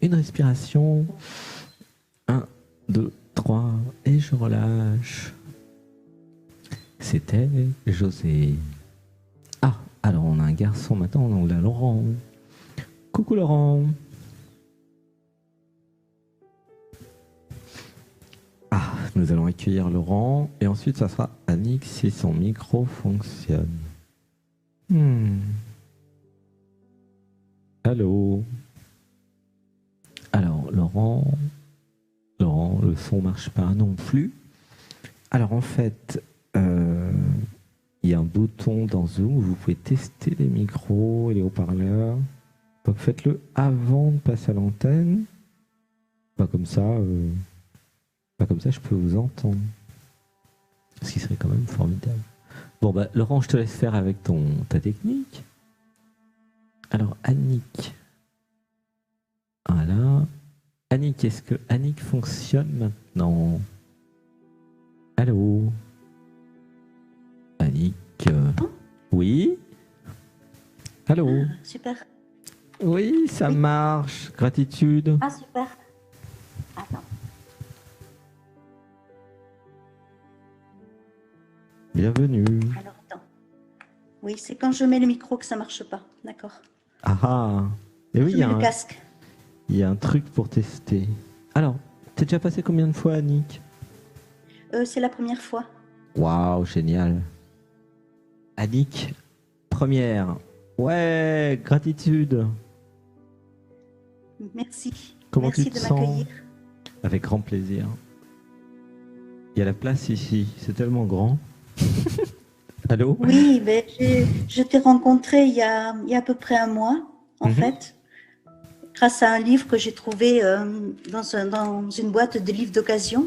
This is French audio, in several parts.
une respiration. 1, 2, 3, et je relâche. C'était José. Ah, alors on a un garçon maintenant, on a Laurent. Coucou Laurent. Ah, nous allons accueillir Laurent et ensuite ça sera Annick si son micro fonctionne. Allô. Alors Laurent, le son marche pas non plus. Alors en fait, il y a un bouton dans Zoom où vous pouvez tester les micros et les haut-parleurs. Donc faites-le avant de passer à l'antenne. Pas comme ça, je peux vous entendre. Ce qui serait quand même formidable. Bon bah Laurent, je te laisse faire avec ta technique. Alors Annick. Voilà. Annick, est-ce que Annick fonctionne maintenant? Allô? Annick. Oui? Allô? Super. Oui, ça marche. Gratitude. Ah, super. Attends. Bienvenue. Alors, attends. Oui, c'est quand je mets le micro que ça marche pas. D'accord. Ah ah. Et oui, Je mets le casque. il y a un truc pour tester. Alors, t'es déjà passé combien de fois, Annick? C'est la première fois. Waouh, génial. Annick, première. Ouais, gratitude. Merci. Comment Merci tu te de sens? m'accueillir. Avec grand plaisir. Il y a la place ici, c'est tellement grand. Allô? Oui, ben, je t'ai rencontré il y a à peu près un mois, en fait, grâce à un livre que j'ai trouvé dans une boîte de livres d'occasion.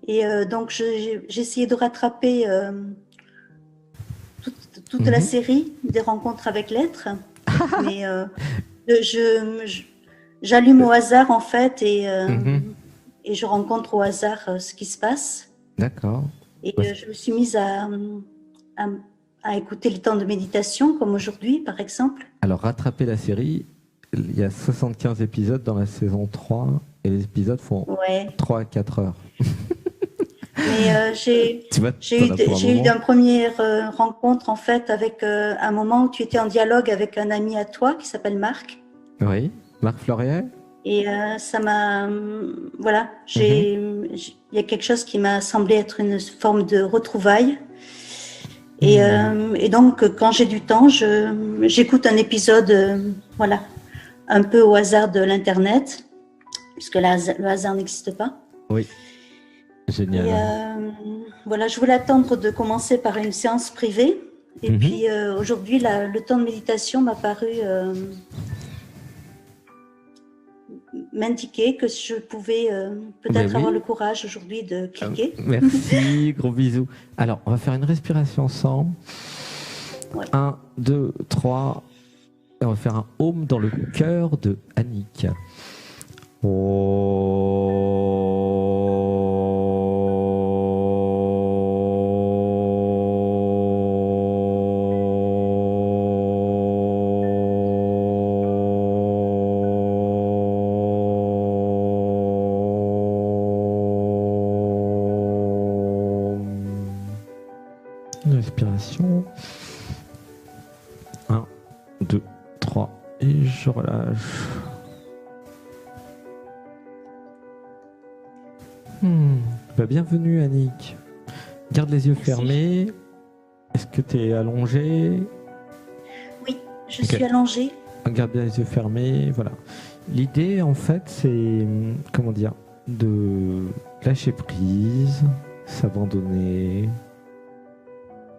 Et donc, j'ai essayé de rattraper toute la série des rencontres avec l'être. Mais j'allume au hasard, en fait, et je rencontre au hasard ce qui se passe. D'accord. Et je me suis mise à écouter les temps de méditation, comme aujourd'hui, par exemple. Alors, rattraper la série, il y a 75 épisodes dans la saison 3 et les épisodes font 3 à 4 heures. Mais j'ai eu une première rencontre, en fait, avec un moment où tu étais en dialogue avec un ami à toi qui s'appelle Marc. Oui, Marc Fleuriet. Et ça m'a... voilà, il y a quelque chose qui m'a semblé être une forme de retrouvaille. Et donc, quand j'ai du temps, j'écoute un épisode, voilà, un peu au hasard de l'Internet, puisque le hasard n'existe pas. Oui, génial. Et voilà, je voulais attendre de commencer par une séance privée. Et puis, aujourd'hui, le temps de méditation m'a paru m'indiquer que je pouvais peut-être avoir le courage aujourd'hui de cliquer. Merci, gros bisous. Alors, on va faire une respiration ensemble. Ouais. 1, 2, 3. Et on va faire un home dans le cœur de Annick. Une respiration. 1, 2, 3. Et je relâche. Bah, bienvenue Annick. Garde les yeux fermés. Est-ce que tu es allongée? Oui, je suis allongée. Garde bien les yeux fermés, voilà. L'idée en fait c'est, comment dire, de lâcher prise, s'abandonner.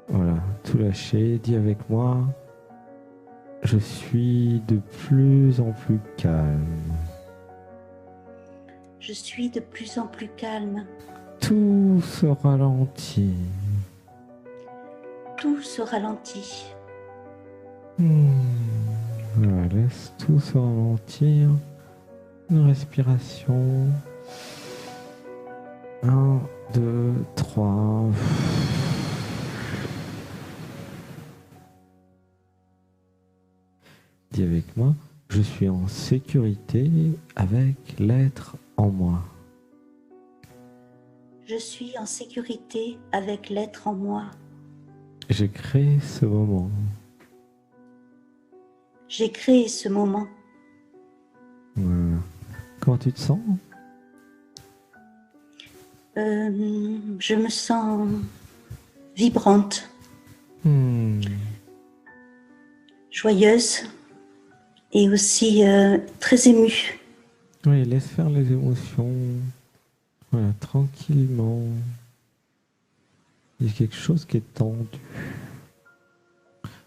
Voilà, tout lâcher. Dis avec moi. Je suis de plus en plus calme. Je suis de plus en plus calme. Tout se ralentit. Tout se ralentit. Voilà, laisse tout se ralentir. Une respiration. 1, 2, 3. Dis avec moi. Je suis en sécurité avec l'être en moi. Je suis en sécurité avec l'être en moi. J'ai créé ce moment. J'ai créé ce moment. Voilà. Comment tu te sens? Je me sens vibrante, joyeuse et aussi très émue. Oui, laisse faire les émotions. Voilà, tranquillement. Il y a quelque chose qui est tendu.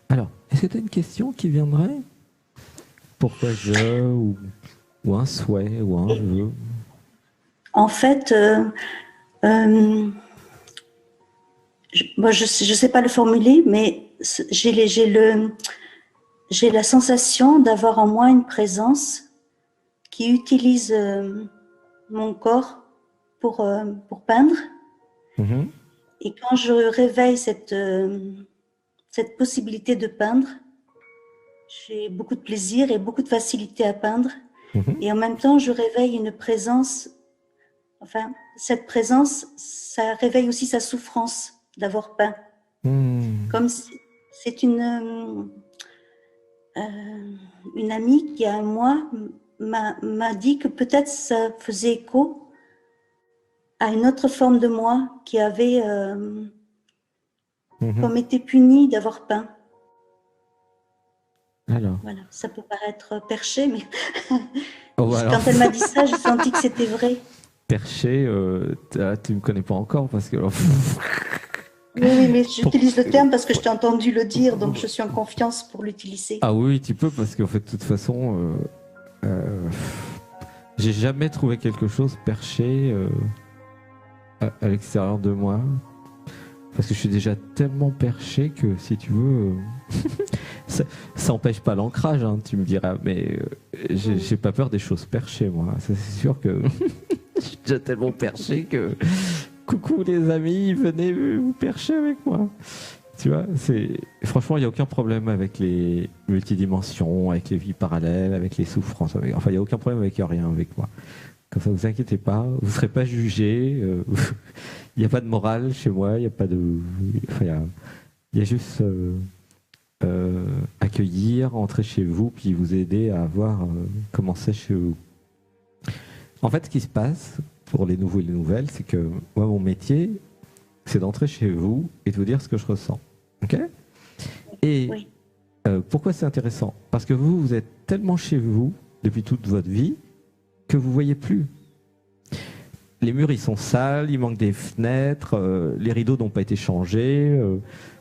Alors, est-ce que tu as une question qui viendrait? Pourquoi ou un souhait ou un vœu? En fait, moi, je sais pas le formuler, mais j'ai la sensation d'avoir en moi une présence qui utilise mon corps pour peindre. Mhm. Et quand je réveille cette possibilité de peindre, j'ai beaucoup de plaisir et beaucoup de facilité à peindre. Mhm. Et en même temps, je réveille une présence, enfin, cette présence, ça réveille aussi sa souffrance d'avoir peint. Comme c'est une amie qui, à moi, m'a dit que peut-être ça faisait écho à une autre forme de moi qui avait comme été punie d'avoir peint. Alors. Voilà, ça peut paraître perché, mais Alors. quand elle m'a dit ça, j'ai senti que c'était vrai. Perché, tu me connais pas encore parce que. Oui, mais j'utilise le terme parce que je t'ai entendu le dire, donc je suis en confiance pour l'utiliser. Ah oui, tu peux, parce qu'en fait, de toute façon, j'ai jamais trouvé quelque chose perché à l'extérieur de moi. Parce que je suis déjà tellement perché que, si tu veux, ça n'empêche pas l'ancrage, hein, tu me diras. Mais j'ai pas peur des choses perchées, moi. Ça, c'est sûr que je suis déjà tellement perché que... Coucou les amis, venez vous percher avec moi. Tu vois, franchement, il n'y a aucun problème avec les multidimensions, avec les vies parallèles, avec les souffrances. Enfin, il n'y a aucun problème avec rien avec moi. Comme ça, vous inquiétez pas, vous ne serez pas jugés. Il n'y a pas de morale chez moi, il n'y a pas de... Enfin, il y a juste accueillir, entrer chez vous, puis vous aider à voir comment c'est chez vous. En fait, ce qui se passe pour les nouveaux et les nouvelles, c'est que moi, mon métier, c'est d'entrer chez vous et de vous dire ce que je ressens. Ok? Et Oui. Pourquoi c'est intéressant? Parce que vous êtes tellement chez vous depuis toute votre vie que vous ne voyez plus. Les murs, ils sont sales, il manque des fenêtres, les rideaux n'ont pas été changés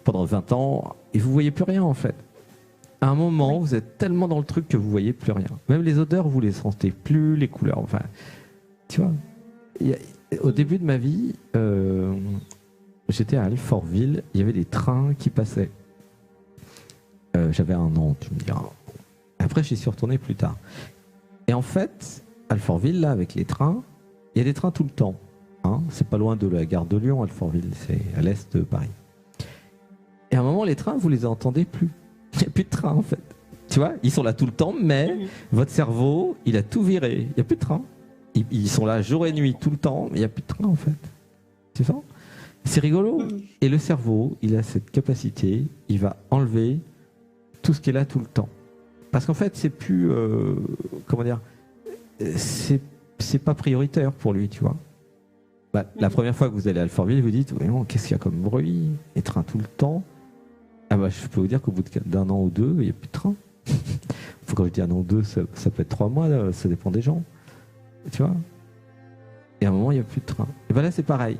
pendant 20 ans, et vous ne voyez plus rien en fait. À un moment, vous êtes tellement dans le truc que vous ne voyez plus rien. Même les odeurs, vous ne les sentez plus, les couleurs, enfin... Tu vois, au début de ma vie, j'étais à Alfortville, il y avait des trains qui passaient. J'avais 1 an, tu me diras. Après, j'y suis retourné plus tard. Et en fait, Alfortville, là, avec les trains, il y a des trains tout le temps. Hein, c'est pas loin de la gare de Lyon, Alfortville, c'est à l'est de Paris. Et à un moment, les trains, vous les entendez plus. Il n'y a plus de train, en fait. Tu vois, ils sont là tout le temps, mais votre cerveau, il a tout viré. Il n'y a plus de train. Ils sont là jour et nuit tout le temps, mais il n'y a plus de train en fait. C'est ça? C'est rigolo. Et le cerveau, il a cette capacité, il va enlever tout ce qui est là tout le temps. Parce qu'en fait, c'est plus... comment dire? C'est pas prioritaire pour lui, tu vois. Bah, la première fois que vous allez à Alfortville, vous dites, vraiment, qu'est-ce qu'il y a comme bruit? Les trains tout le temps. Ah bah, je peux vous dire qu'au bout d'1 an ou 2, il n'y a plus de train. Quand je dis 1 an ou 2, ça peut être 3 mois, là, ça dépend des gens. Tu vois? Et à un moment, il n'y a plus de train. Et bien là, c'est pareil.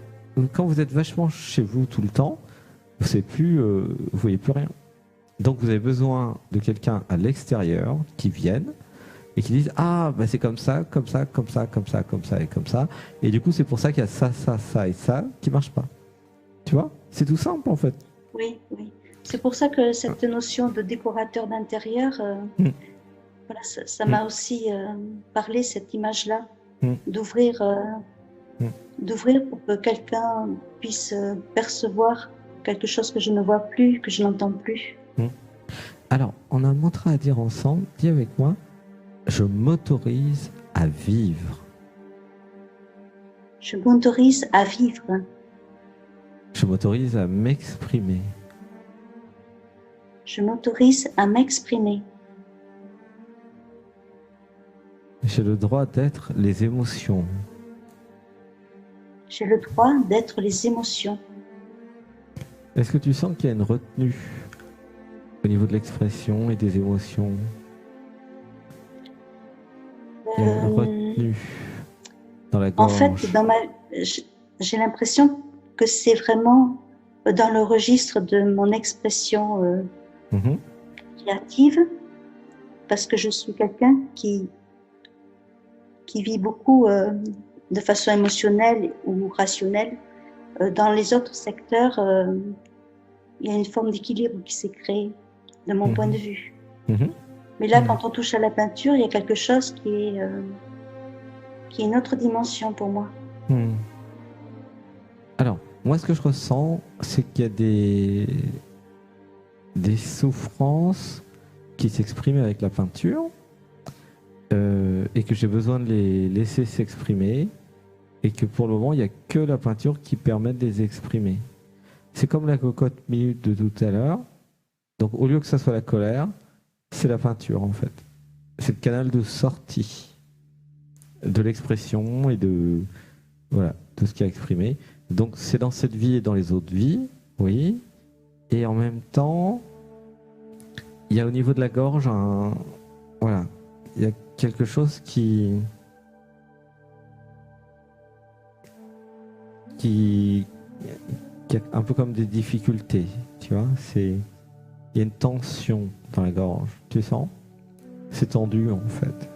Quand vous êtes vachement chez vous tout le temps, vous ne voyez plus rien. Donc, vous avez besoin de quelqu'un à l'extérieur qui vienne et qui dise « Ah, ben c'est comme ça, comme ça, comme ça, comme ça, comme ça et comme ça. » Et du coup, c'est pour ça qu'il y a ça, ça, ça et ça qui ne marche pas. Tu vois? C'est tout simple, en fait. Oui, oui. C'est pour ça que cette notion de décorateur d'intérieur... Voilà, ça m'a aussi parlé, cette image-là, d'ouvrir pour que quelqu'un puisse percevoir quelque chose que je ne vois plus, que je n'entends plus. Alors, on a un mantra à dire ensemble. Dis avec moi. Je m'autorise à vivre. Je m'autorise à vivre. Je m'autorise à m'exprimer. Je m'autorise à m'exprimer. J'ai le droit d'être les émotions. J'ai le droit d'être les émotions. Est-ce que tu sens qu'il y a une retenue au niveau de l'expression et des émotions? Il y a une retenue dans la gorge. En fait, j'ai l'impression que c'est vraiment dans le registre de mon expression créative, parce que je suis quelqu'un qui vit beaucoup de façon émotionnelle ou rationnelle. Dans les autres secteurs, il y a une forme d'équilibre qui s'est créée, de mon point de vue. Mais là, quand on touche à la peinture, il y a quelque chose qui est une autre dimension pour moi. Alors, moi, ce que je ressens, c'est qu'il y a des souffrances qui s'expriment avec la peinture et que j'ai besoin de les laisser s'exprimer et que pour le moment, il n'y a que la peinture qui permet de les exprimer. C'est comme la cocotte minute de tout à l'heure. Donc, au lieu que ça soit la colère, c'est la peinture, en fait. C'est le canal de sortie de l'expression et de ce qui a exprimé. Donc, c'est dans cette vie et dans les autres vies, oui. Et en même temps, il y a au niveau de la gorge il y a quelque chose qui a un peu comme des difficultés, tu vois. Il y a une tension dans la gorge, tu sens? C'est tendu en fait.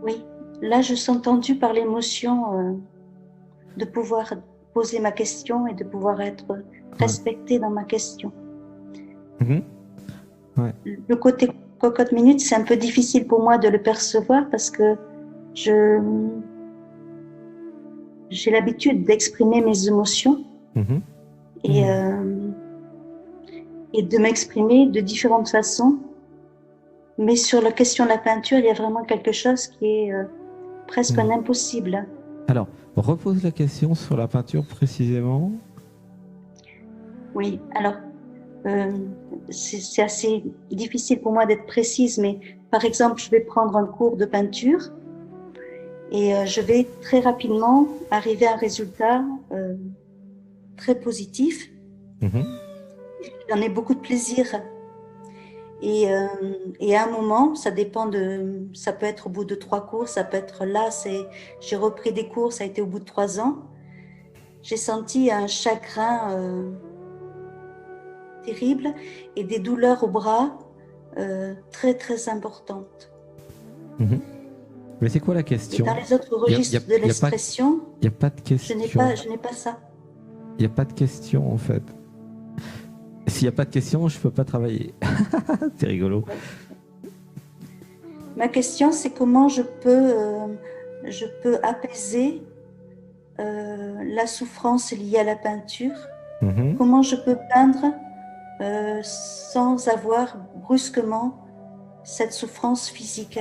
Oui, là je sens tendu par l'émotion de pouvoir poser ma question et de pouvoir être respectée dans ma question. Ouais. Le côté cocotte minute, c'est un peu difficile pour moi de le percevoir parce que j'ai l'habitude d'exprimer mes émotions et de m'exprimer de différentes façons. Mais sur la question de la peinture, il y a vraiment quelque chose qui est presque un impossible. Alors, repose la question sur la peinture précisément. Oui, alors, c'est assez difficile pour moi d'être précise, mais par exemple, je vais prendre un cours de peinture et je vais très rapidement arriver à un résultat très positif. J'en ai beaucoup de plaisir. Et à un moment, ça peut être au bout de 3 cours, ça peut être là, j'ai repris des cours, ça a été au bout de 3 ans. J'ai senti un chagrin terrible et des douleurs au bras très très importantes. Mais c'est quoi la question? Et dans les autres registres de l'expression, il n'y a pas de question. Je n'ai pas ça. Il n'y a pas de question en fait. S'il n'y a pas de question, je ne peux pas travailler. C'est rigolo. Ma question, c'est comment je peux apaiser la souffrance liée à la peinture. Comment je peux peindre sans avoir brusquement cette souffrance physique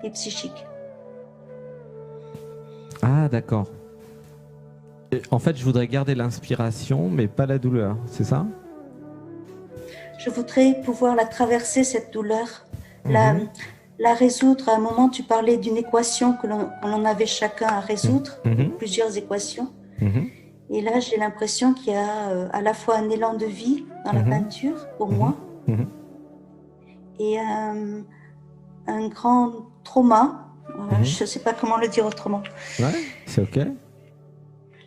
et psychique. Ah, d'accord. En fait, je voudrais garder l'inspiration, mais pas la douleur, c'est ça? Je voudrais pouvoir la traverser, cette douleur, la résoudre. À un moment, tu parlais d'une équation que l'on avait chacun à résoudre, plusieurs équations. Et là, j'ai l'impression qu'il y a à la fois un élan de vie dans la peinture, pour moi, et un grand trauma. Je ne sais pas comment le dire autrement. Ouais, c'est OK.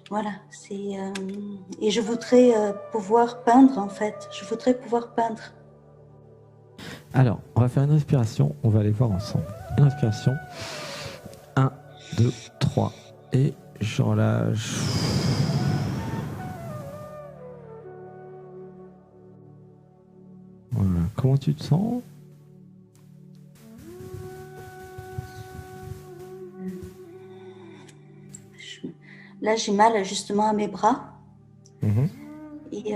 Voilà, et je voudrais pouvoir peindre, en fait. Je voudrais pouvoir peindre. Alors, on va faire une respiration. On va aller voir ensemble. Une respiration. 1, 2, 3. Et je relâche. Voilà. Comment tu te sens? Là, j'ai mal justement à mes bras. Et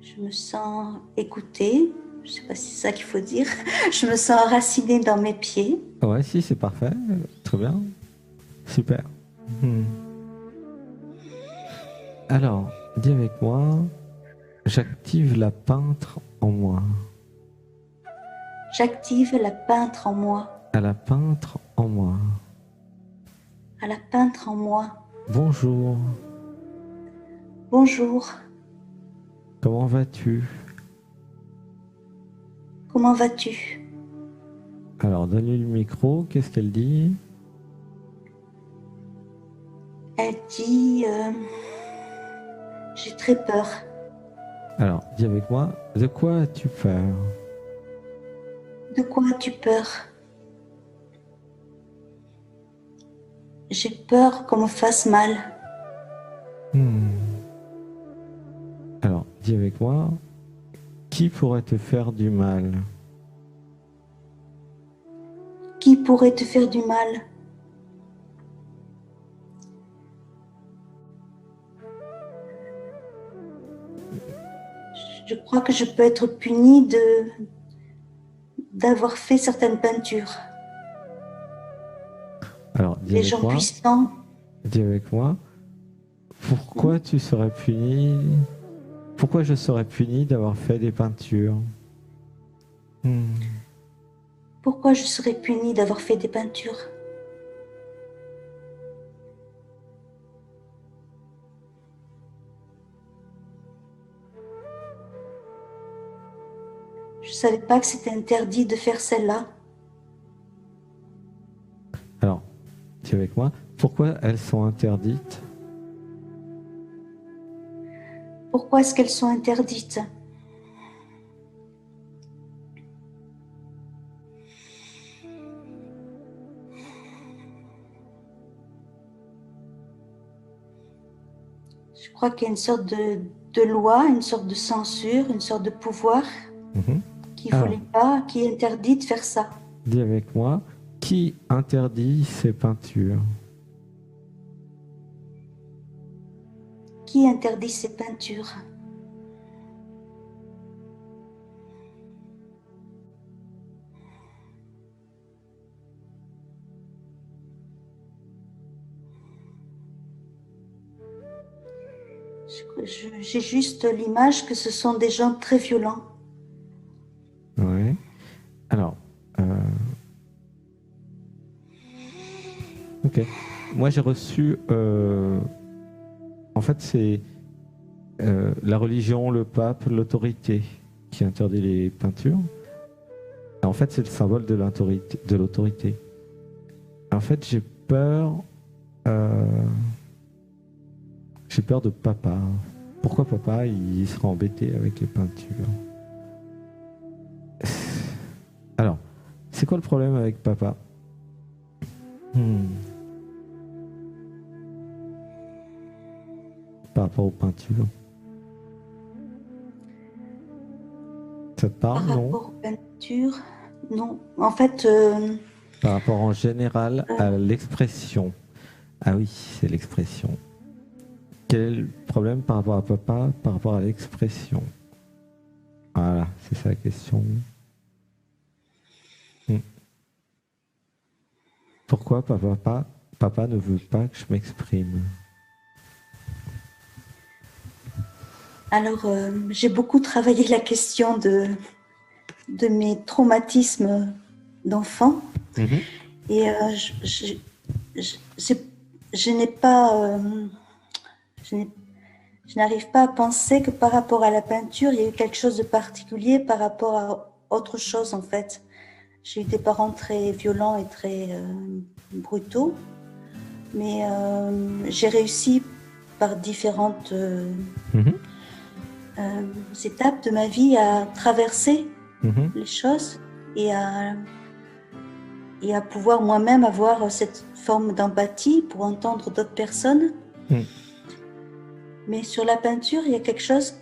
Je me sens écoutée. Je ne sais pas si c'est ça qu'il faut dire. Je me sens enracinée dans mes pieds. Ouais, si, c'est parfait. Très bien. Super. Hmm. Alors, dis avec moi, j'active la peintre en moi. J'active la peintre en moi. À la peintre en moi. À la peintre en moi. Bonjour. Bonjour. Comment vas-tu? Comment vas-tu? Alors, donne-lui le micro. Qu'est-ce qu'elle dit? Elle dit j'ai très peur. Alors, dis avec moi, de quoi as-tu peur? De quoi as-tu peur? J'ai peur qu'on me fasse mal. Alors, dis avec moi, qui pourrait te faire du mal? Qui pourrait te faire du mal? Je crois que je peux être punie d'avoir fait certaines peintures. Alors, dis Les avec gens moi, puissants. dis avec moi, pourquoi tu serais puni? Pourquoi je serais puni d'avoir fait des peintures? Pourquoi je serais punie d'avoir fait des peintures? Je ne savais pas que c'était interdit de faire celle-là. Alors, dis avec moi, pourquoi elles sont interdites? Pourquoi est-ce qu'elles sont interdites? Je crois qu'il y a une sorte de loi, une sorte de censure, une sorte de pouvoir qui ne voulait pas, qui interdit de faire ça. Dis avec moi, qui interdit ces peintures? Qui interdit ces peintures? J'ai juste l'image que ce sont des gens très violents. Ouais. Alors, ok. Moi, j'ai reçu. En fait, c'est la religion, le pape, l'autorité qui interdit les peintures. Et en fait, c'est le symbole de l'autorité. En fait, j'ai peur. J'ai peur de papa. Pourquoi papa, il sera embêté avec les peintures? Alors, c'est quoi le problème avec papa? Par rapport aux peintures. Ça te parle, Par non? rapport aux peintures, non. En fait, Par rapport en général à l'expression. Ah oui, c'est l'expression. Quel est le problème par rapport à papa, par rapport à l'expression? Voilà, c'est ça la question. Pourquoi papa ne veut pas que je m'exprime? alors, j'ai beaucoup travaillé la question de mes traumatismes d'enfant. Et je n'ai pas... je n'arrive pas à penser que par rapport à la peinture, il y a eu quelque chose de particulier par rapport à autre chose, en fait. J'ai eu des parents très violents et très brutaux, mais j'ai réussi par différentes étapes de ma vie à traverser les choses et à pouvoir moi-même avoir cette forme d'empathie pour entendre d'autres personnes. Mais sur la peinture, il y a quelque chose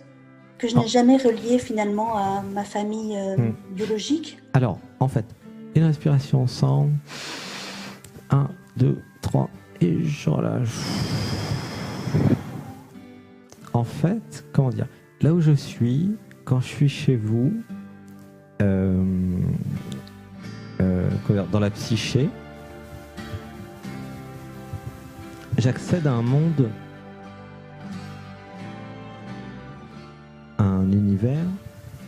que je n'ai jamais relié finalement à ma famille biologique. Alors, en fait, une respiration ensemble. 1, 2, 3, et je relâche. En fait, comment dire, là où je suis, quand je suis chez vous, dans la psyché, j'accède à un monde, à un univers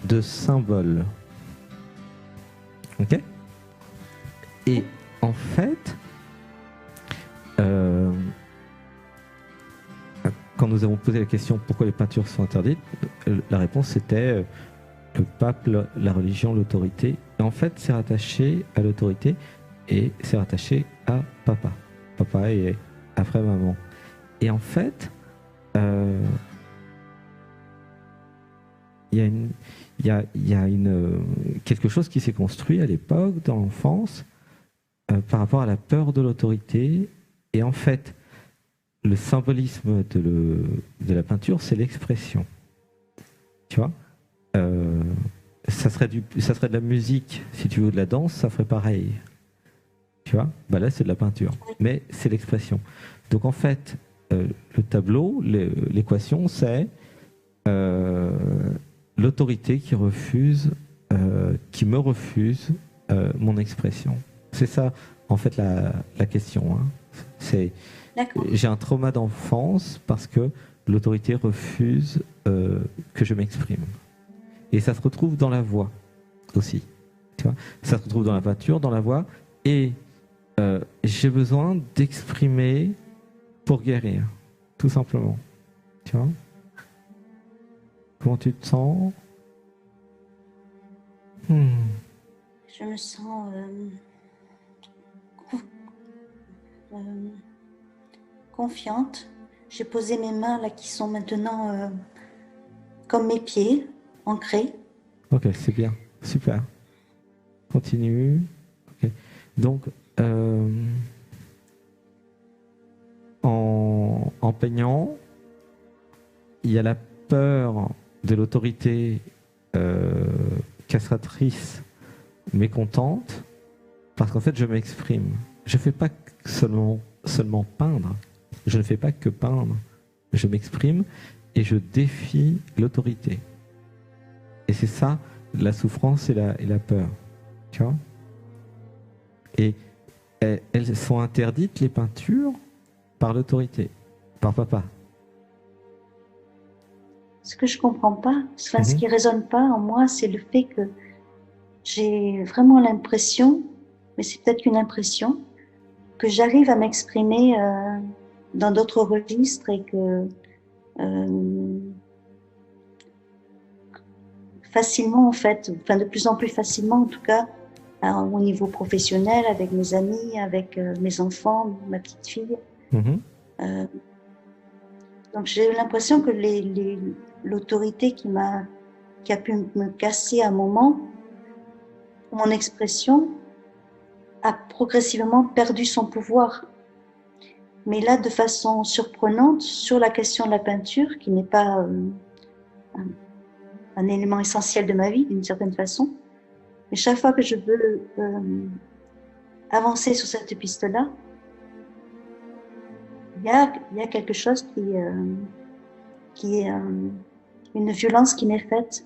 de symboles. Ok ? Et en fait, quand nous avons posé la question pourquoi les peintures sont interdites, la réponse c'était le pape, la religion, l'autorité. Et en fait, c'est rattaché à l'autorité et c'est rattaché à papa. Papa et après maman. Et en fait, il y a quelque chose qui s'est construit à l'époque, dans l'enfance, par rapport à la peur de l'autorité. Et en fait, le symbolisme de la peinture, c'est l'expression. Tu vois, ça serait de la musique, si tu veux, de la danse, ça ferait pareil. Tu vois, bah là, c'est de la peinture. Mais c'est l'expression. Donc en fait, le tableau, l'équation, c'est l'autorité qui me refuse mon expression. C'est ça, en fait, la question. Hein. J'ai un trauma d'enfance parce que l'autorité refuse que je m'exprime. Et ça se retrouve dans la voix aussi. Tu vois, ça se retrouve dans la peinture, dans la voix. Et j'ai besoin d'exprimer pour guérir, tout simplement. Tu vois ? Comment tu te sens ? Je me sens confiante. J'ai posé mes mains là qui sont maintenant comme mes pieds, ancrés. Ok, c'est bien, super. Continue. Okay. Donc, en peignant, il y a la peur de l'autorité castratrice, mécontente, parce qu'en fait, je m'exprime. Je ne fais pas seulement peindre. Je ne fais pas que peindre. Je m'exprime et je défie l'autorité. Et c'est ça, la souffrance et la peur. Tu vois ? Et elles sont interdites, les peintures, par l'autorité, par papa. Ce que je comprends pas, ce qui résonne pas en moi, c'est le fait que j'ai vraiment l'impression, mais c'est peut-être qu'une impression, que j'arrive à m'exprimer dans d'autres registres et que facilement en fait, enfin de plus en plus facilement en tout cas, au niveau professionnel, avec mes amis, avec mes enfants, ma petite fille. Donc j'ai l'impression que l'autorité qui a pu me casser à un moment, mon expression a progressivement perdu son pouvoir. Mais là, de façon surprenante, sur la question de la peinture, qui n'est pas un élément essentiel de ma vie, d'une certaine façon, mais chaque fois que je veux avancer sur cette piste-là, il y a quelque chose qui est une violence qui m'est faite.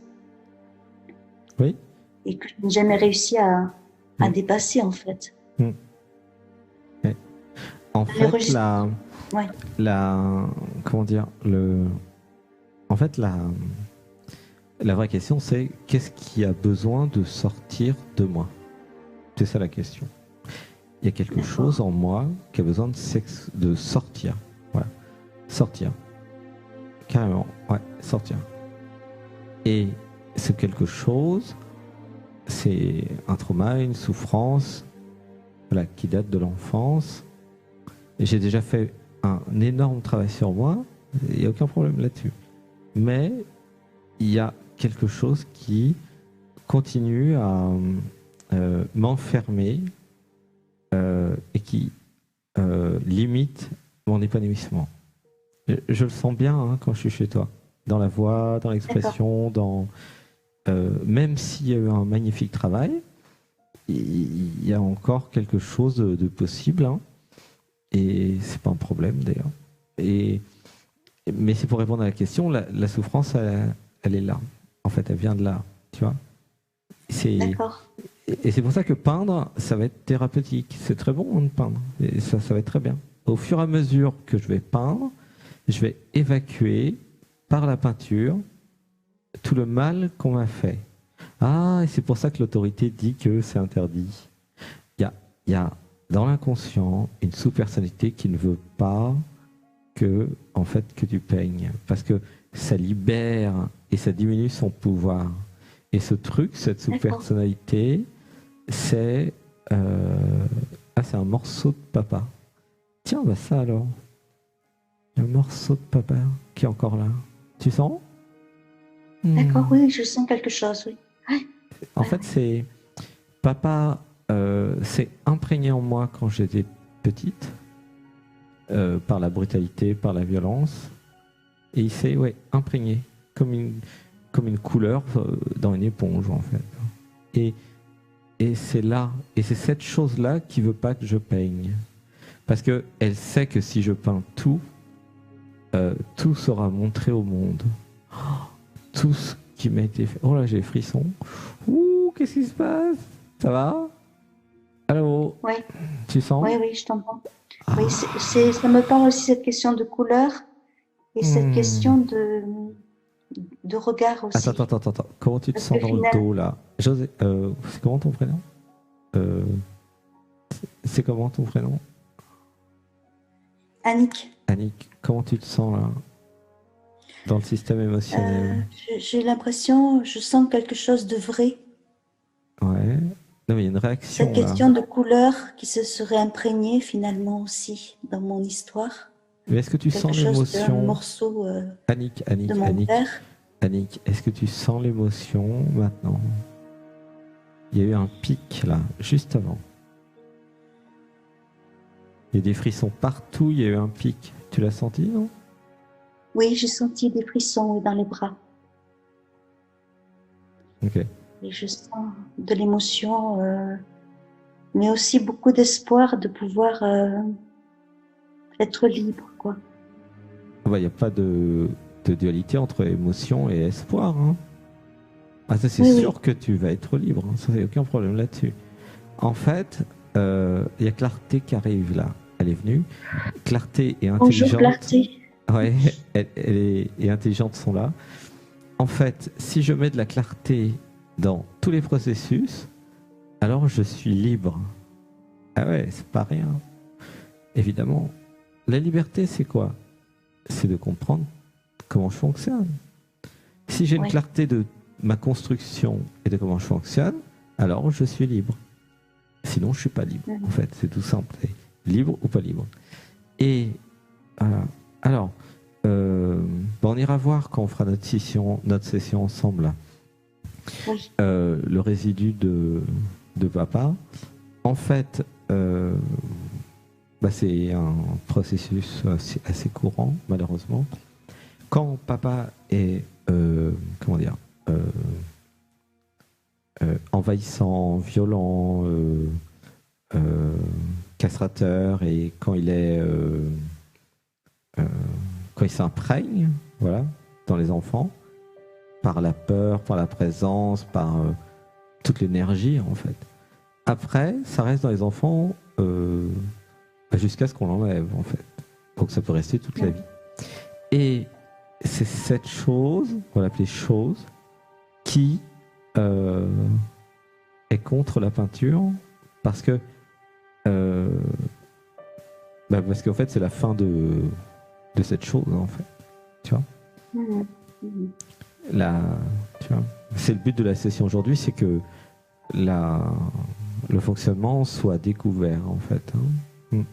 Oui. Et que je n'ai jamais réussi à dépasser, en fait. Ouais. En fait, comment dire, en fait, la vraie question, c'est qu'est-ce qui a besoin de sortir de moi ? C'est ça la question. Il y a quelque chose en moi qui a besoin de sortir. Voilà. Sortir. Carrément. Ouais, sortir. Et ce quelque chose, c'est un trauma, une souffrance, voilà, qui date de l'enfance. Et j'ai déjà fait un énorme travail sur moi, il n'y a aucun problème là-dessus. Mais il y a quelque chose qui continue à m'enfermer et qui limite mon épanouissement. Je le sens bien quand je suis chez toi, dans la voix, dans l'expression, même s'il y a eu un magnifique travail, il y a encore quelque chose de possible, et c'est pas un problème d'ailleurs. Mais c'est pour répondre à la question, la souffrance, elle est là. En fait, elle vient de là, tu vois. D'accord. Et c'est pour ça que peindre, ça va être thérapeutique. C'est très bon de peindre. Et ça va être très bien. Au fur et à mesure que je vais peindre, je vais évacuer par la peinture tout le mal qu'on m'a fait. Ah, et c'est pour ça que l'autorité dit que c'est interdit. Il y a dans l'inconscient une sous-personnalité qui ne veut pas que, en fait, que tu peignes. Parce que ça libère et ça diminue son pouvoir. Et ce truc, cette sous-personnalité, c'est c'est un morceau de papa. Tiens, bah ça alors. Un morceau de papa qui est encore là. Tu sens? D'accord, oui, je sens quelque chose, oui. En fait, c'est papa s'est imprégné en moi quand j'étais petite, par la brutalité, par la violence, et il s'est imprégné comme une couleur dans une éponge en fait. Et c'est là, et c'est cette chose-là qui veut pas que je peigne, parce que elle sait que si je peins tout, tout sera montré au monde. Tout ce qui m'a été fait. Oh là, j'ai des frissons. Ouh, qu'est-ce qui se passe? Ça va? Allô? Oui. Tu sens? Oui, je t'entends. Oui, ça me parle aussi cette question de couleur et cette question de regard aussi. Attends. Comment tu te sens dans le dos là? José, c'est comment ton prénom? C'est comment ton prénom? Annick. Annick, comment tu te sens là? Dans le système émotionnel? J'ai l'impression, je sens quelque chose de vrai. Ouais. Non, mais il y a une réaction. Cette question de couleur qui se serait imprégnée finalement aussi dans mon histoire. Mais est-ce que tu sens l'émotion? Un morceau Annick, de mon père. Annick, est-ce que tu sens l'émotion maintenant? Il y a eu un pic là, juste avant. Il y a des frissons partout, il y a eu un pic. Tu l'as senti, non? Oui, j'ai senti des frissons dans les bras. Ok. Et je sens de l'émotion, mais aussi beaucoup d'espoir de pouvoir être libre, quoi. Il n'y a pas de dualité entre émotion et espoir. Hein. Ah, ça, c'est sûr que tu vas être libre. Hein. Ça, il n'y a aucun problème là-dessus. En fait, il y a Clarté qui arrive là. Elle est venue. Clarté et intelligente. Bonjour Clarté. Ouais, elle et intelligente sont là. En fait, si je mets de la clarté dans tous les processus, alors je suis libre. Ah ouais, c'est pas rien. Évidemment. La liberté, c'est quoi? C'est de comprendre comment je fonctionne. Si j'ai une clarté de ma construction et de comment je fonctionne, alors je suis libre. Sinon, je suis pas libre. En fait, c'est tout simple. C'est libre ou pas libre. Et alors, on ira voir quand on fera notre session ensemble. Le résidu de papa. En fait, c'est un processus assez courant, malheureusement. Quand papa est envahissant, violent, castrateur, et quand il est quand il s'imprègne, voilà, dans les enfants, par la peur, par la présence, par toute l'énergie en fait. Après, ça reste dans les enfants jusqu'à ce qu'on l'enlève en fait. Donc ça peut rester toute la vie. Et c'est cette chose, on va l'appeler chose, qui est contre la peinture parce que parce qu'en fait c'est la fin de cette chose en fait, tu vois. Tu vois, c'est le but de la session aujourd'hui, c'est que le fonctionnement soit découvert en fait. Hein.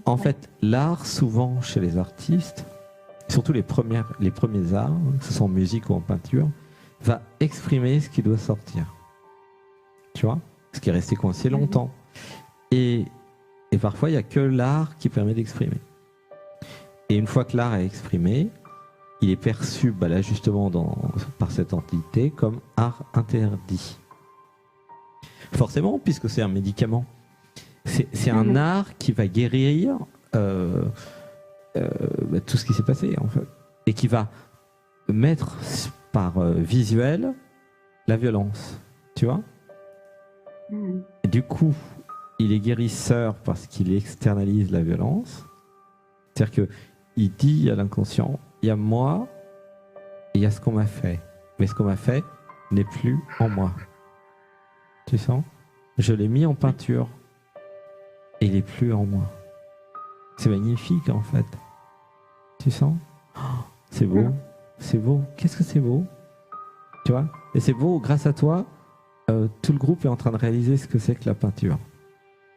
En fait, l'art souvent chez les artistes, surtout les premiers arts, que ce soit en musique ou en peinture, va exprimer ce qui doit sortir. Tu vois, ce qui est resté coincé longtemps. Et parfois, il n'y a que l'art qui permet d'exprimer. Et une fois que l'art est exprimé, il est perçu, là justement, par cette entité comme art interdit. Forcément, puisque c'est un médicament. C'est un art qui va guérir tout ce qui s'est passé, en fait. Et qui va mettre par visuel la violence, tu vois. Et du coup, il est guérisseur parce qu'il externalise la violence. C'est-à-dire qu'il dit à l'inconscient, il y a moi et il y a ce qu'on m'a fait. Mais ce qu'on m'a fait n'est plus en moi. Tu sens? Je l'ai mis en peinture et il n'est plus en moi. C'est magnifique en fait. Tu sens? Oh, c'est beau. C'est beau. Qu'est-ce que c'est beau? Tu vois? Et c'est beau, grâce à toi, tout le groupe est en train de réaliser ce que c'est que la peinture.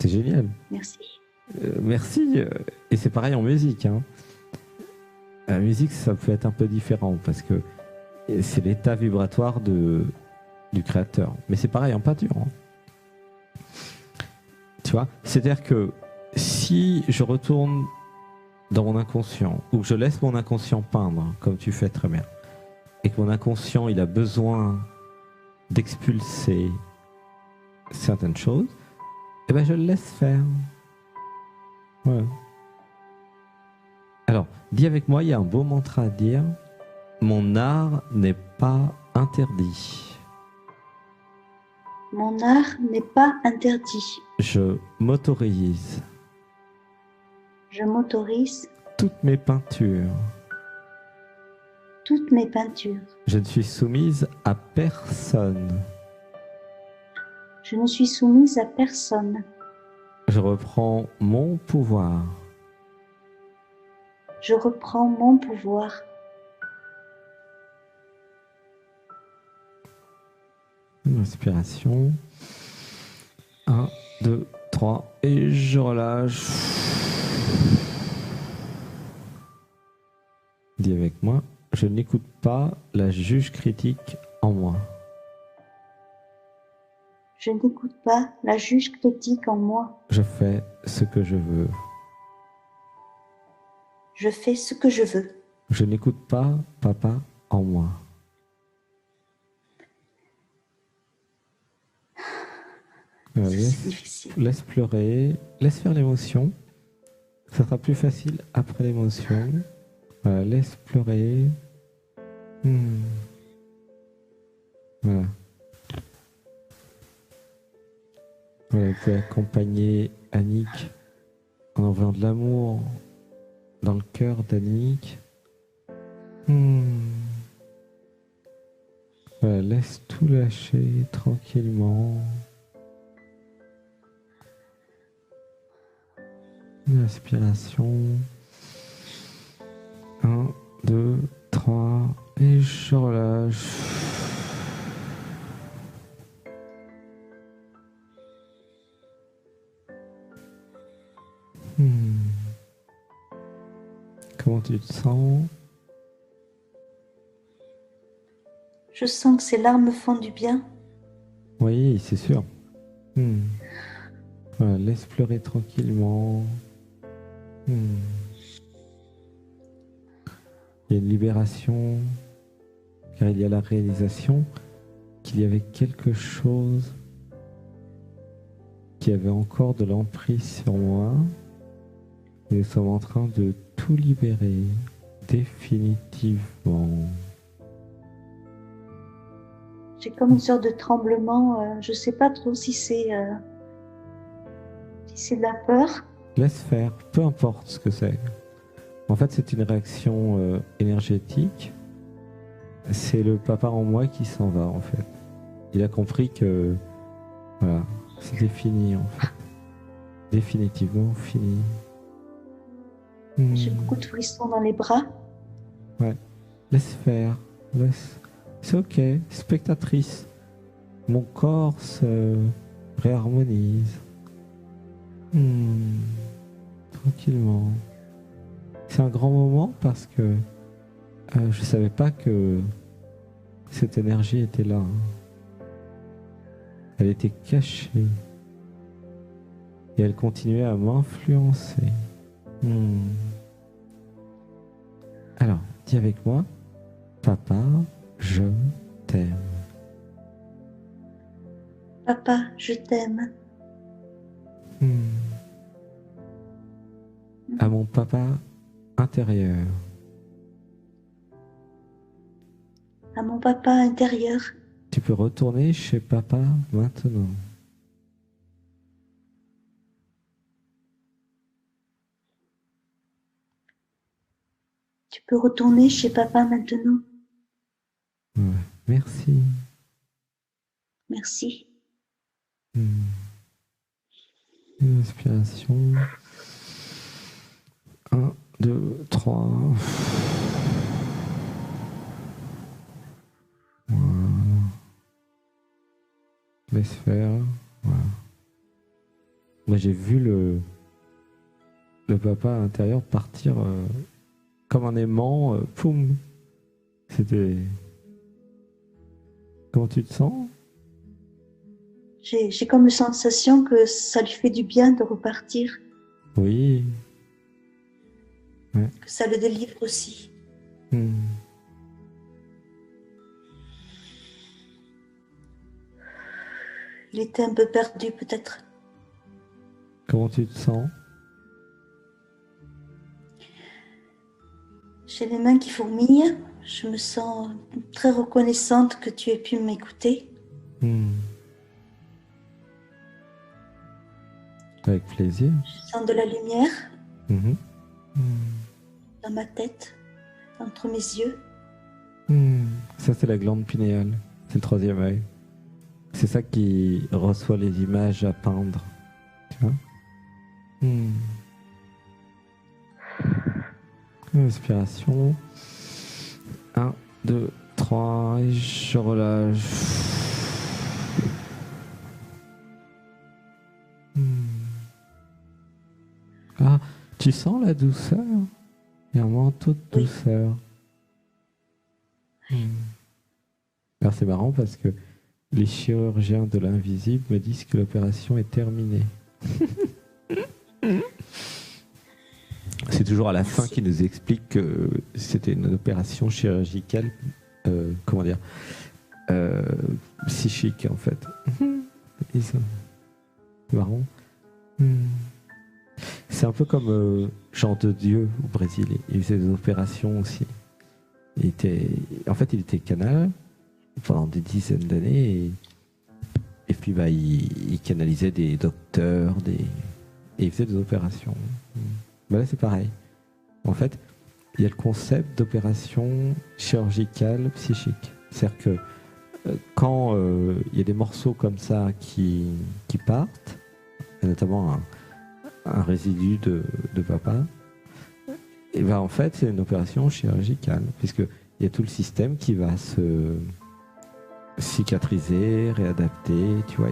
C'est génial. Merci. Merci. Et c'est pareil en musique. Hein. La musique, ça peut être un peu différent parce que c'est l'état vibratoire du créateur. Mais c'est pareil en peinture. Hein. Tu vois? C'est-à-dire que si je retourne dans mon inconscient ou que je laisse mon inconscient peindre, comme tu fais très bien, et que mon inconscient, il a besoin d'expulser certaines choses, eh ben je le laisse faire. Voilà. Alors, dis avec moi, il y a un beau mantra à dire. Mon art n'est pas interdit. Mon art n'est pas interdit. Je m'autorise. Je m'autorise Toutes mes peintures. toutes mes peintures. Je ne suis soumise à personne. Je ne suis soumise à personne. Je reprends mon pouvoir. Je reprends mon pouvoir. Une inspiration. 1, 2, 3. Et je relâche. Dis avec moi. Je n'écoute pas la juge critique en moi. Je n'écoute pas la juge critique en moi. Je fais ce que je veux. Je fais ce que je veux. Je n'écoute pas papa en moi. C'est difficile. Laisse pleurer, laisse faire l'émotion. Ça sera plus facile après l'émotion. Voilà, laisse pleurer. Voilà. Voilà, vous pouvez accompagner Annick en envoyant de l'amour dans le cœur d'Annick. Voilà, laisse tout lâcher tranquillement. Une inspiration. 1, 2, 3. Et je relâche. Comment tu te sens? Je sens que ces larmes me font du bien. Oui, c'est sûr. Voilà, laisse pleurer tranquillement. Il y a une libération, car il y a la réalisation qu'il y avait quelque chose qui avait encore de l'emprise sur moi. Et nous sommes en train de tout libérer définitivement. J'ai comme une sorte de tremblement. Je ne sais pas trop si c'est de la peur. Laisse faire, peu importe ce que c'est. En fait, c'est une réaction énergétique. C'est le papa en moi qui s'en va, en fait. Il a compris que, voilà, c'était fini, en fait. Définitivement fini. J'ai beaucoup de frissons dans les bras. Ouais, laisse faire, laisse. C'est ok, spectatrice. Mon corps se réharmonise. Tranquillement. C'est un grand moment parce que je savais pas que cette énergie était là. Elle était cachée. Et elle continuait à m'influencer. Alors, dis avec moi, papa, je t'aime. Papa, je t'aime. À mon papa intérieur, à mon papa intérieur. Tu peux retourner chez papa maintenant. Tu peux retourner chez papa maintenant. Ouais. Merci. Merci. Une inspiration. 1, 2, 3. Voilà. Laisse faire. Voilà. Moi, j'ai vu le papa à l'intérieur partir comme un aimant. Poum. C'était. Comment tu te sens? J'ai comme la sensation que ça lui fait du bien de repartir, Oui. que ça le délivre aussi. Il était un peu perdu peut-être. Comment tu te sens? J'ai les mains qui fourmillent. Je me sens très reconnaissante que tu aies pu m'écouter. Avec plaisir. Je sens de la lumière Mhm. dans ma tête, entre mes yeux. Ça, c'est la glande pinéale. C'est le troisième œil. C'est ça qui reçoit les images à peindre. Tu vois? Inspiration. 1, 2, 3. Et je relâche. Ah, tu sens la douceur? Il y a un manteau de douceur. Alors c'est marrant parce que les chirurgiens de l'invisible me disent que l'opération est terminée. C'est toujours à la fin qu'ils nous expliquent que c'était une opération chirurgicale, comment dire, psychique en fait. C'est marrant. C'est un peu comme Jean de Dieu au Brésil. Il faisait des opérations aussi. Il était canal pendant des dizaines d'années et puis il canalisait des docteurs, et il faisait des opérations. Là c'est pareil. En fait, il y a le concept d'opération chirurgicale psychique. C'est-à-dire que quand il y a des morceaux comme ça qui partent, et notamment un résidu de papa, et ben en fait c'est une opération chirurgicale, puisque il y a tout le système qui va se cicatriser, réadapter, tu vois,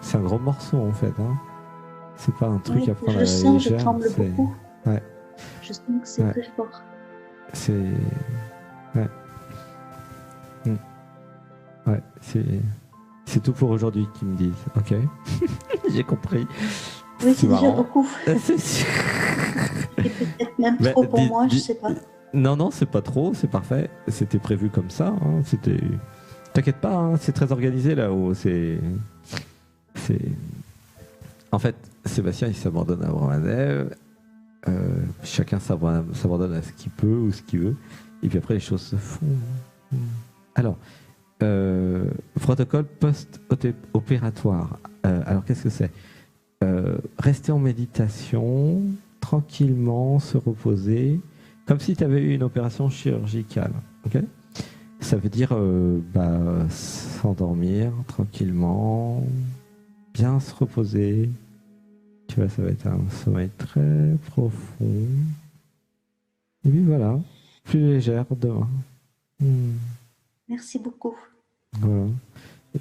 c'est un gros morceau en fait, hein. C'est pas un truc à prendre à la légère. Je tremble beaucoup. Ouais. Je sens que c'est très fort. C'est... Ouais. Ouais, c'est tout pour aujourd'hui qu'ils me disent. Ok. J'ai compris. Oui, c'est déjà beaucoup. C'est peut-être même trop pour moi, je sais pas. Non, c'est pas trop, c'est parfait. C'était prévu comme ça. Hein. T'inquiète pas, hein, c'est très organisé là-haut. En fait, Sébastien, il s'abandonne à Brahmadev. Chacun s'abandonne à ce qu'il peut ou ce qu'il veut. Et puis après, les choses se font. Alors, protocole post-opératoire. Alors, qu'est-ce que c'est? Rester en méditation, tranquillement, se reposer, comme si tu avais eu une opération chirurgicale. Okay, ça veut dire s'endormir tranquillement, bien se reposer. Tu vois, ça va être un sommeil très profond. Et puis voilà, plus légère demain. Merci beaucoup. Voilà.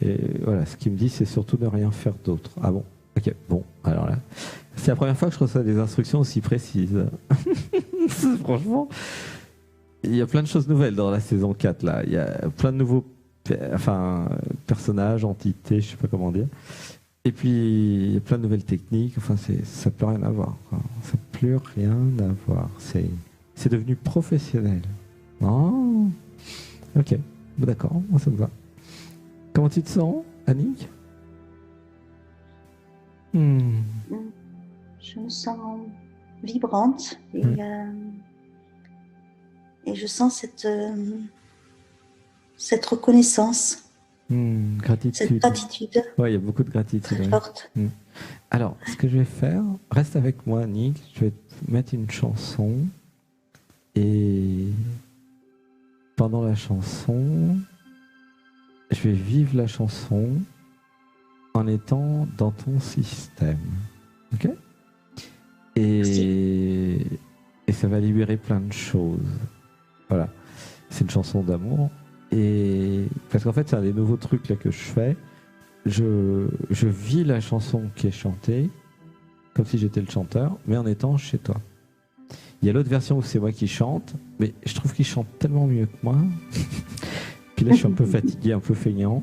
Et voilà, ce qu'il me dit, c'est surtout de rien faire d'autre. Ah bon? Ok, bon, alors là, c'est la première fois que je reçois des instructions aussi précises. Franchement, il y a plein de choses nouvelles dans la saison 4, là. Il y a plein de nouveaux personnages, entités, je sais pas comment dire. Et puis, il y a plein de nouvelles techniques. Enfin, ça peut rien avoir. Quoi. Ça peut rien avoir. C'est devenu professionnel. Oh, ok, bon, d'accord, ça me va. Comment tu te sens, Annick? Je me sens vibrante et je sens cette reconnaissance, Gratitude. cette gratitude Ouais, il y a beaucoup de gratitude. très Ouais. forte. Alors, ce que je vais faire, reste avec moi, Nick. Je vais te mettre une chanson. Et pendant la chanson, je vais vivre la chanson en étant dans ton système. Ok ? Et ça va libérer plein de choses. Voilà. C'est une chanson d'amour. Et parce qu'en fait, c'est un des nouveaux trucs là que je fais. Je vis la chanson qui est chantée, comme si j'étais le chanteur, mais en étant chez toi. Il y a l'autre version où c'est moi qui chante, mais je trouve qu'il chante tellement mieux que moi. Puis là, je suis un peu fatigué, un peu feignant.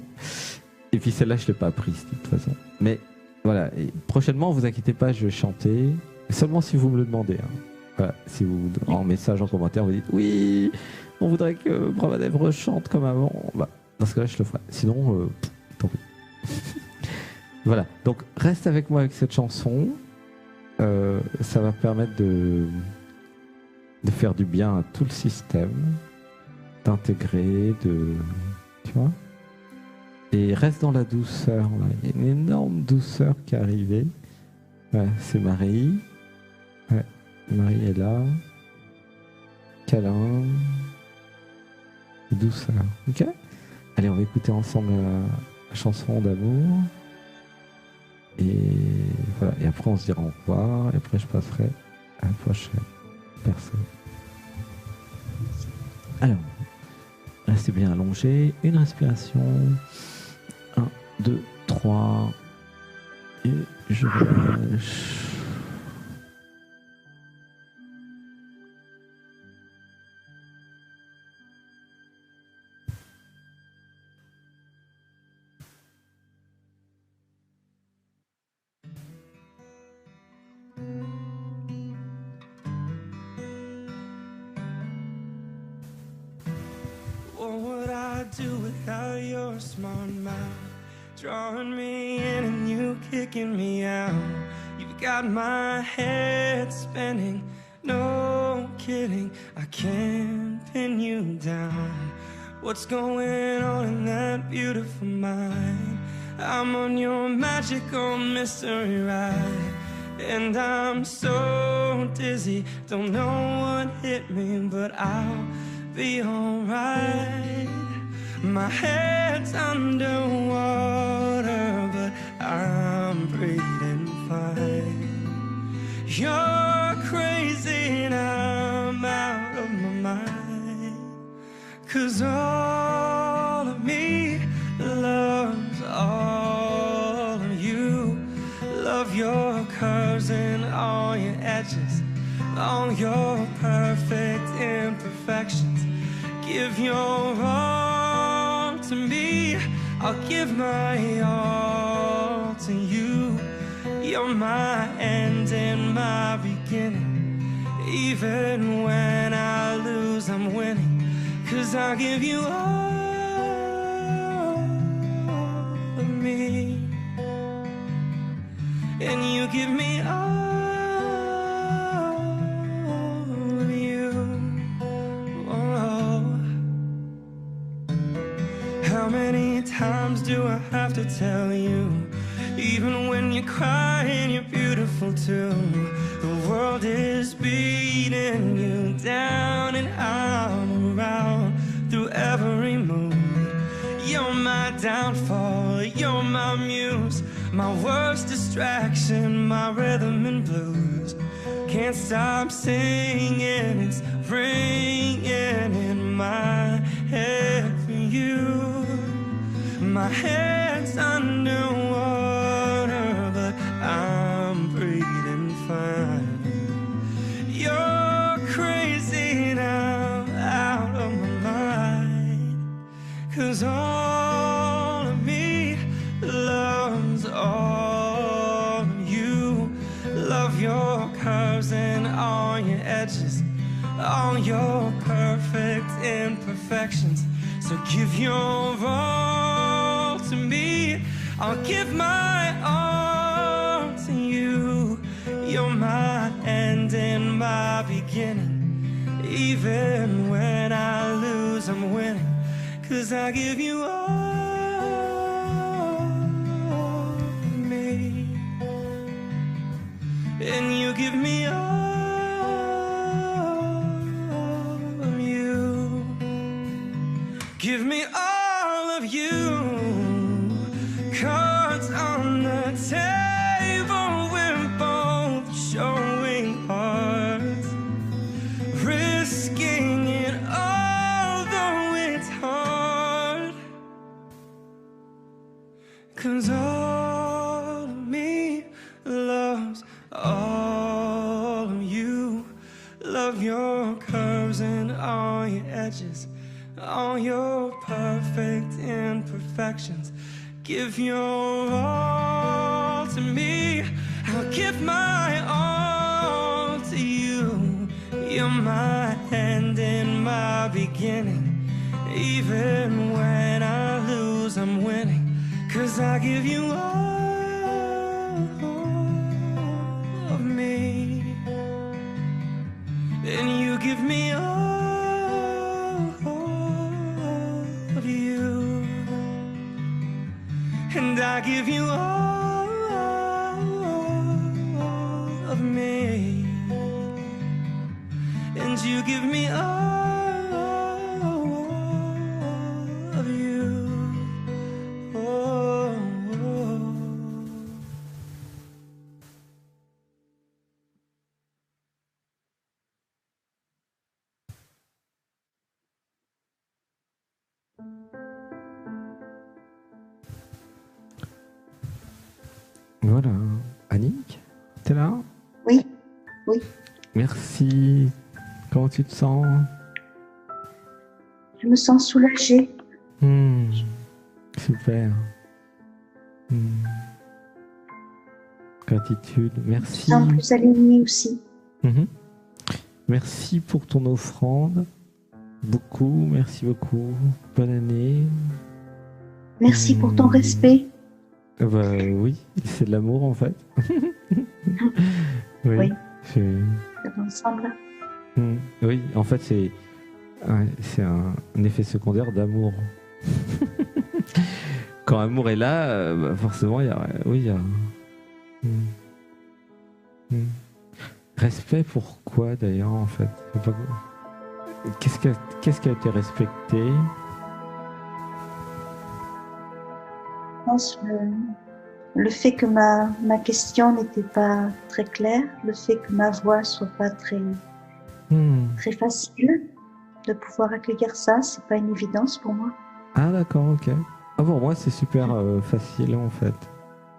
Et puis celle-là, je ne l'ai pas prise de toute façon. Mais voilà, et prochainement, vous inquiétez pas, je vais chanter, seulement si vous me le demandez. Hein. Voilà, si vous, en message, en commentaire, vous dites oui, on voudrait que Brahmadev rechante comme avant. Bah, dans ce cas-là, je le ferai. Sinon, tant pis. Voilà, donc reste avec moi avec cette chanson. Ça va permettre de faire du bien à tout le système, d'intégrer, tu vois. Et reste dans la douceur. Là. Il y a une énorme douceur qui est arrivée. Ouais, c'est Marie. Ouais, Marie est là. Câlin. Et douceur. Ok ? Allez, on va écouter ensemble la chanson d'amour. Et voilà. Et après, on se dira au revoir. Et après, je passerai à la prochaine personne. Alors, restez bien allongé. Une respiration. 1, 2, 3. Et je relâche. What would I do without your smart mouth? Drawing me in and you kicking me out. You've got my head spinning, no kidding, I can't pin you down. What's going on in that beautiful mind? I'm on your magical mystery ride, and I'm so dizzy, don't know what hit me, but I'll be alright. My head's underwater, but I'm breathing fine. You're crazy and I'm out of my mind, 'cause all of me loves all of you. Love your curves and all your edges, all your perfect imperfections. Give your all to me, I'll give my all to you. You're my end and my beginning. Even when I lose, I'm winning, 'cause I'll give you all of me, and you give me all of you. Oh. How many times do I have to tell you? Even when you're crying, you're beautiful too. The world is beating you down, and I'm around through every mood. You're my downfall, you're my muse, my worst distraction, my rhythm and blues. Can't stop singing, it's ringing in my head for you. My head's underwater, but I'm breathing fine. You're crazy now, out of my mind, 'cause all of me loves all of you. Love your curves and all your edges, all your perfect imperfections. So give your all to me, I'll give my all to you. You're my end and my beginning. Even when I lose, I'm winning, 'cause I give you all of me, and you give me all of you. Give me all of you. Cards on the table, we're both showing hearts, risking it all, though it's hard. 'Cause all of me loves all of you. Love your curves and all your edges, all your perfect imperfections. Give your all to me, I'll give my all to you. You're my end and my beginning. Even when I lose, I'm winning. 'Cause I give you all of me, and you give me all of you, and I give you all of me, and you give me all of you. Oh, oh. Voilà. Annick, t'es là? Oui, oui. Merci. Comment tu te sens? Je me sens soulagée. Super. Gratitude. Je me Merci. sens plus alignée aussi. Mhm. Merci pour ton offrande. Beaucoup, merci beaucoup. Bonne année. Merci pour ton respect. Oui, c'est de l'amour en fait. Oui. c'est- Ensemble. Oui, en fait c'est un effet secondaire d'amour. Quand amour est là, forcément il y a... Oui, il y a... Respect pourquoi d'ailleurs en fait? C'est pas... Qu'est-ce qui a été respecté? Je pense le fait que ma question n'était pas très claire, le fait que ma voix soit pas très facile, de pouvoir accueillir ça, c'est pas une évidence pour moi. Ah d'accord, ok. Ah, pour moi c'est super facile en fait.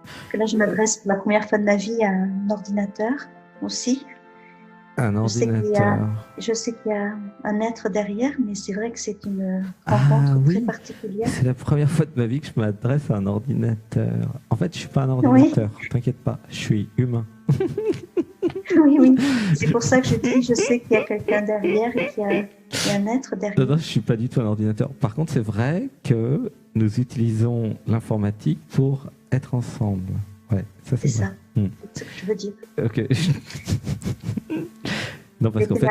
Parce que là, je m'adresse pour la première fois de ma vie à un ordinateur aussi. Un ordinateur. Je sais qu'il y a un être derrière, mais c'est vrai que c'est une rencontre très particulière. C'est la première fois de ma vie que je m'adresse à un ordinateur. En fait, je suis pas un ordinateur, t'inquiète pas, je suis humain. Oui. C'est pour ça que je dis, je sais qu'il y a quelqu'un derrière et qu'il y a un être derrière. Non, je suis pas du tout un ordinateur. Par contre, c'est vrai que nous utilisons l'informatique pour être ensemble. Ouais, ça c'est ça. C'est ce que je veux dire. Ok. Non, parce qu'en fait,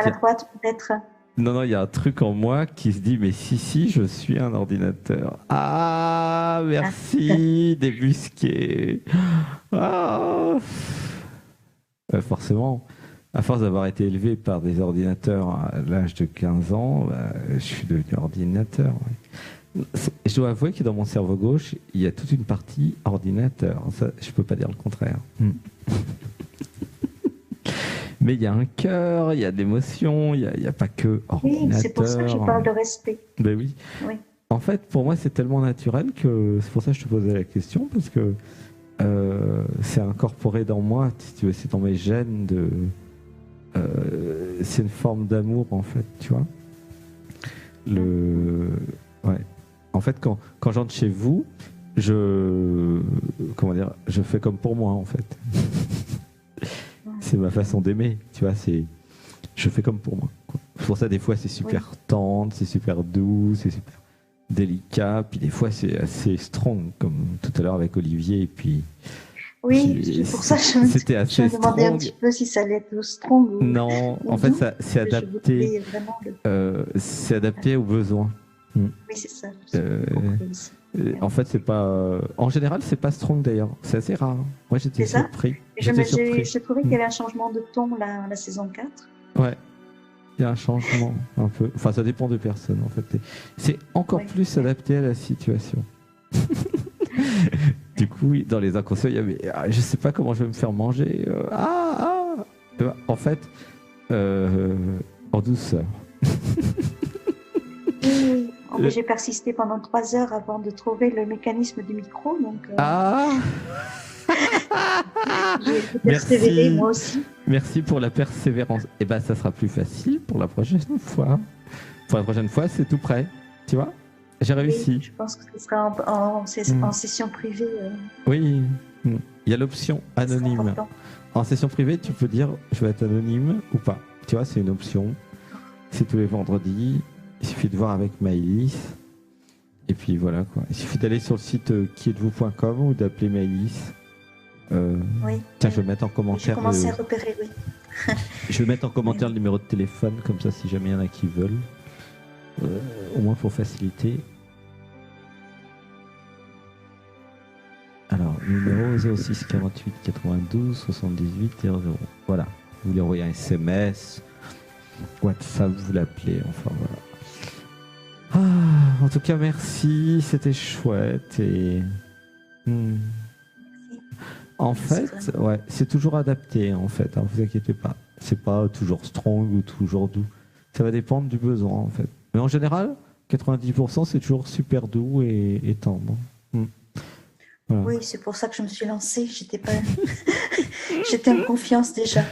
peut-être. Non, il y a un truc en moi qui se dit, mais si, je suis un ordinateur. Ah, merci, débusqué. Ah. Forcément, à force d'avoir été élevé par des ordinateurs à l'âge de 15 ans, je suis devenu ordinateur. Ouais. Je dois avouer que dans mon cerveau gauche, il y a toute une partie ordinateur. Ça, je peux pas dire le contraire. Mais il y a un cœur, il y a de l'émotion, il n'y a pas que ordinateur. Oui, c'est pour ça que je parle de respect. Ben oui. En fait, pour moi, c'est tellement naturel que c'est pour ça que je te posais la question, parce que c'est incorporé dans moi, si tu veux, c'est dans mes gènes de... c'est une forme d'amour, en fait, tu vois. Ouais. En fait, quand j'entre chez vous, je fais comme pour moi, en fait. C'est ma façon d'aimer, tu vois, je fais comme pour moi, quoi. Pour ça, des fois, c'est super tendre, c'est super doux, c'est super délicat, puis des fois, c'est assez strong, comme tout à l'heure avec Olivier, et puis... Oui, c'est pour ça que je me demandais un petit peu si ça allait être strong ou... Non, en fait, c'est adapté, c'est adapté aux besoins. Oui, c'est ça. En fait, c'est pas. En général, c'est pas strong d'ailleurs. C'est assez rare. Moi, j'étais C'est ça. surpris. Je trouvais qu'il y avait un changement de ton la saison 4. Ouais. Il y a un changement un peu. Enfin, ça dépend des personnes en fait. C'est encore plus adapté à la situation. Du coup, oui, dans les inconscients, il y avait. Je sais pas comment je vais me faire manger. En fait, en douceur. Oui. J'ai persisté pendant 3 heures avant de trouver le mécanisme du micro. Donc, j'ai persévéré moi aussi. Merci pour la persévérance. Et ben, ça sera plus facile pour la prochaine fois. Pour la prochaine fois, c'est tout prêt. Tu vois, j'ai réussi. Oui, je pense que ce sera en session privée. Oui, il y a l'option anonyme. En session privée, tu peux dire je vais être anonyme ou pas. Tu vois, c'est une option. C'est tous les vendredis. Il suffit de voir avec Maëlys. Et puis voilà quoi. Il suffit d'aller sur le site quietesvous.com ou d'appeler Maëlys. Oui. Tiens, je vais mettre en commentaire. J'ai commencé à repérer, oui. Je vais mettre en commentaire le numéro de téléphone, comme ça, si jamais il y en a qui veulent. Au moins pour faciliter. Alors, numéro 06 48 92 78 00. Voilà. Vous lui envoyez un SMS, WhatsApp, vous l'appelez, enfin voilà. En tout cas, merci, c'était chouette et. En fait, ouais, c'est toujours adapté en fait, hein, vous inquiétez pas. C'est pas toujours strong ou toujours doux. Ça va dépendre du besoin en fait. Mais en général, 90% c'est toujours super doux et tendre. Voilà. Oui, c'est pour ça que je me suis lancée. J'étais en confiance déjà.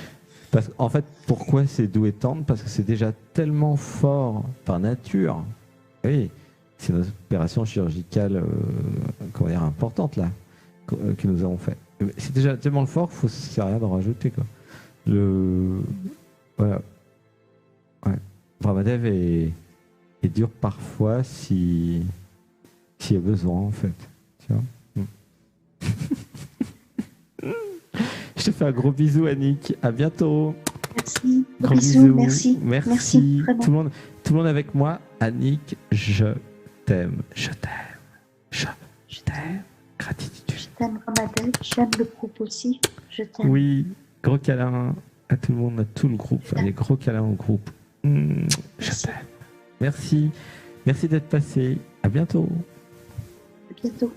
Parce qu'en fait, pourquoi c'est doux et tendre? Parce que c'est déjà tellement fort par nature. Oui, c'est une opération chirurgicale comment dire, importante là que nous avons fait. C'est déjà tellement fort qu'il ne sert à rien d'en rajouter quoi. Voilà. Ouais. Brahmadev est dur parfois s'il y a besoin en fait. Tu vois. Je te fais un gros bisou Annick. À bientôt. Merci. Gros bisous. Merci. Merci. Tout le monde avec moi. Annick, je t'aime. Je t'aime. Je t'aime. Gratitude. Je t'aime Brahmadev. J'aime le groupe aussi. Je t'aime. Oui. Gros câlin à tout le monde, à tout le groupe. Allez, gros câlin au groupe. Je t'aime. Merci. Merci d'être passé. À bientôt. À bientôt.